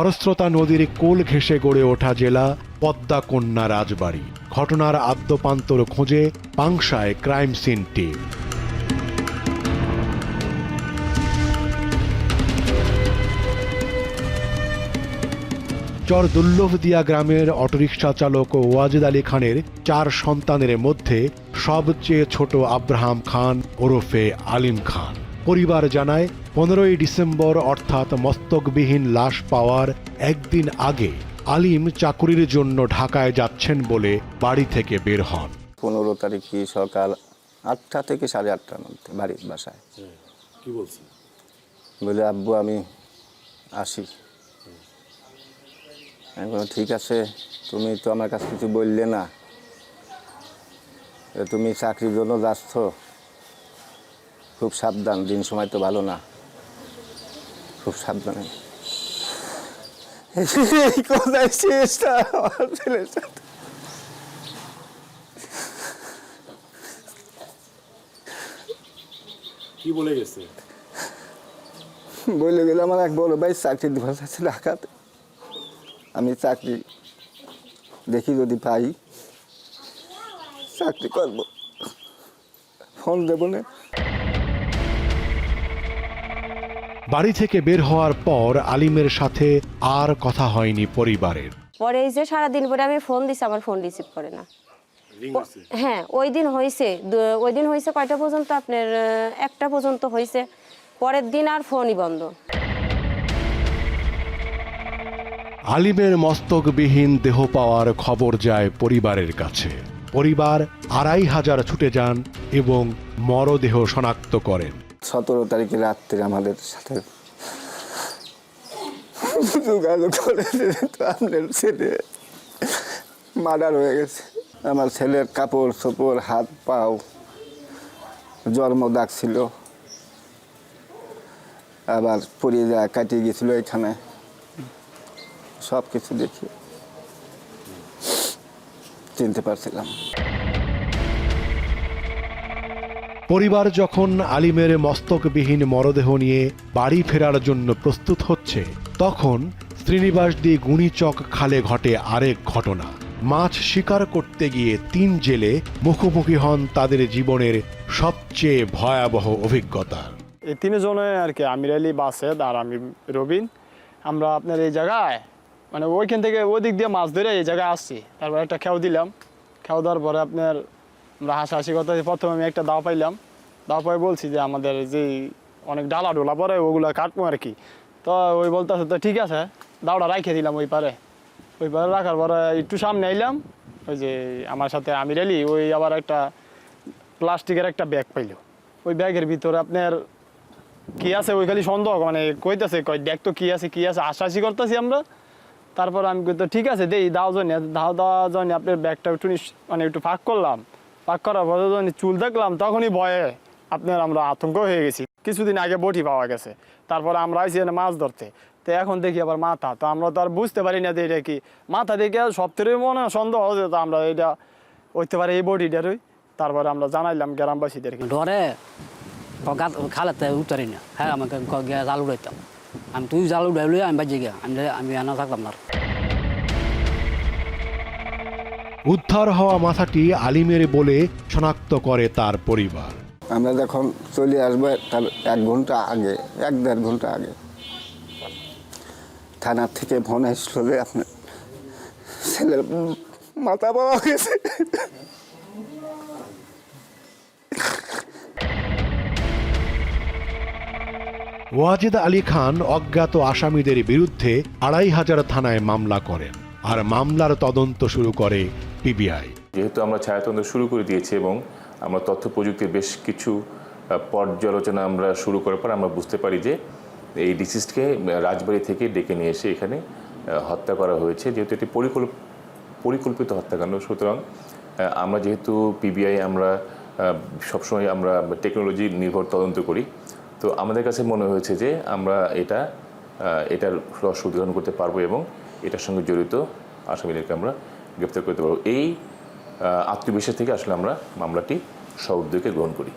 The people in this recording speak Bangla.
খরস্রোতা নদীর কোল ঘেঁষে গড়ে ওঠা জেলা পদ্মা কন্যা রাজবাড়ী। ঘটনার আদ্যোপান্তর খোঁজে পাংশায় ক্রাইম সিন টিম। চর দুল্লভদিয়া গ্রামের অটোরিকশা চালক ওয়াজেদ আলী খানের 4 সন্তানের মধ্যে সবচেয়ে ছোট আব্রাহাম খান ওরফে আলিম খান। পরিবার জানায় 15ই ডিসেম্বর অর্থাৎ মস্তকবিহীন লাশ পাওয়ার একদিন আগে আলিম চাকুরির জন্য ঢাকায় যাচ্ছেন বলে বাড়ি থেকে বের হন। 15 তারিখে সকাল 8টা থেকে 8:30টার মধ্যে বাড়ির বাসায়। কি বলছেন? বলে আব্বু আমি আসি। আমি বললাম ঠিক আছে, তুমি তো আমার কাছে কিছু বললে না, তুমি চাকরির জন্য যাচ্ছ, খুব সাবধান, দিন সময় তো ভালো না, খুব সাবধানে। এই কোথায় শেষটা আমার ছেলের সাথে। কি বলে গেছে? বলে গেলে আমার এক বড় ভাই চাকরি দিবস আছে ঢাকাতে, আমি চাকরি দেখি যদি পাই চাকরি করবো, ফোন দেবো না। বাড়ি থেকে বের হওয়ার পর আলিমের সাথে আর কথা হয়নি পরিবারের। পরে এই যে সারাদিন পরে আমি ফোন দিছি, আমার ফোন রিসিভ করে না। হ্যাঁ, ওই দিন হয়েছে কয়টা পর্যন্ত? আপনার 1টা পর্যন্ত হয়েছে। পরের দিন আর ফোনই বন্ধ। আলিমের মস্তকবিহীন দেহ পাওয়ার খবর যায় পরিবারের কাছে। পরিবার 2500 ছুটে যান এবং মরদেহ শনাক্ত করেন। 17 তারিখে রাত্রে আমাদের সাথে যোগাযোগ করে তো আপনার ছেলে মার্ডার হয়ে গেছে। আমার ছেলের কাপড় চোপড়, হাত পাও জন্ম দাগ ছিল, আবার পড়ে যায় কাটিয়ে গেছিল এখানে, সব কিছু দেখি চিনতে পারছিলাম। পরিবার যখন আলিমের মস্তকবিহীন মরদেহ নিয়ে বাড়ি ফেরার জন্য প্রস্তুত হচ্ছে, তখন শ্রীনিবাসদি গুণীচক খালে ঘটে আরেক ঘটনা। মাছ শিকার করতে গিয়ে 3 জেলে মুখোমুখি হন তাদের জীবনের সবচেয়ে ভয়াবহ অভিজ্ঞতার। এই 3 জনে আর কি, আমির আলী, বাসেদ আর আমি রবিন, আমরা আপনার এই জায়গায় মানে ওইখান থেকে ওই দিক দিয়ে মাছ ধরে এই জায়গায় আসছি। তারপর একটা খেয়াও দিলাম, খেয়াও দেওয়ার পরে আপনার আমরা হাসাহাসি কথা, প্রথমে আমি একটা দাও পাইলাম, দাও পাই বলছি যে আমাদের যে অনেক ডালা ডোলা পরে ওগুলো কাটবো আর কি। তো ওই বলতেছে তো ঠিক আছে, দাওটা রাখে দিলাম ওই পারে রাখার পরে একটু সামনে আইলাম, ওই যে আমার সাথে আমির আলী, ওই আবার একটা প্লাস্টিকের একটা ব্যাগ পাইল। ওই ব্যাগের ভিতরে আপনার কি আছে ওই খালি সন্দেহ, মানে কইতেছে দেখ তো কি আছে হাসাহাসি করতেছি আমরা। তারপর আমি তো ঠিক আছে দেই দাও জন্য দেওয়া জন্য আপনার ব্যাগটা একটু মানে একটু ফাঁক করলাম, ফাঁক করার পরে যখন চুল দেখলাম তখনই ভয়ে আপনার আমরা আতঙ্ক হয়ে গেছি। কিছুদিন আগে বটি পাওয়া গেছে, তারপরে আমরা আইসি মাছ ধরতে, তো এখন দেখি আবার মাথা, তো আমরা তো আর বুঝতে পারি না যে এটা কি মাথা দেখে সব থেকে মনে সন্দেহ হচ্ছে, তো আমরা এটা হইতে পারে এই বডিটারই। তারপরে আমরা জানাইলাম গ্রামবাসীদেরকে। ডরে খালাতে উতারি না, হ্যাঁ আমাকে জাল উড়াইতাম আমি, তুই জাল উড়াইলে আমি বাজে গিয়া আমি আনা থাকতাম না। উদ্ধার হওয়া মাথাটি আলিমের বলে শনাক্ত করে তার পরিবার। আমরা যখন চলে আসবো তার 1 ঘন্টা আগে, 1-1.5 ঘন্টা আগে থানার থেকে ফোন এসলো যে আপনার ছেলের মাথা পাওয়া গেছে। ওয়াজেদ আলী খান অজ্ঞাত আসামিদের বিরুদ্ধে 2500 থানায় মামলা করেন, আর মামলার তদন্ত শুরু করে পিবিআই। যেহেতু আমরা ছায়াতদন্ত শুরু করে দিয়েছি এবং আমরা তথ্য প্রযুক্তির বেশ কিছু পর্যালোচনা আমরা শুরু করার পর আমরা বুঝতে পারি যে এই ডিসিজকে রাজবাড়ী থেকে ডেকে নিয়ে এসে এখানে হত্যা করা হয়েছে। যেহেতু এটি পরিকল্পিত হত্যাকাণ্ড, সুতরাং আমরা যেহেতু পিবিআই আমরা সবসময় আমরা টেকনোলজি নির্ভর তদন্ত করি, তো আমাদের কাছে মনে হয়েছে যে আমরা এটার রহস্য উদ্ঘাটন করতে পারবো এবং এটার সঙ্গে জড়িত আসামিদেরকে আমরা গ্রেপ্তার করতে পারবো। এই আত্মবিশ্বাস থেকে আসলে আমরা মামলাটি সউদ্যোগে গ্রহণ করি।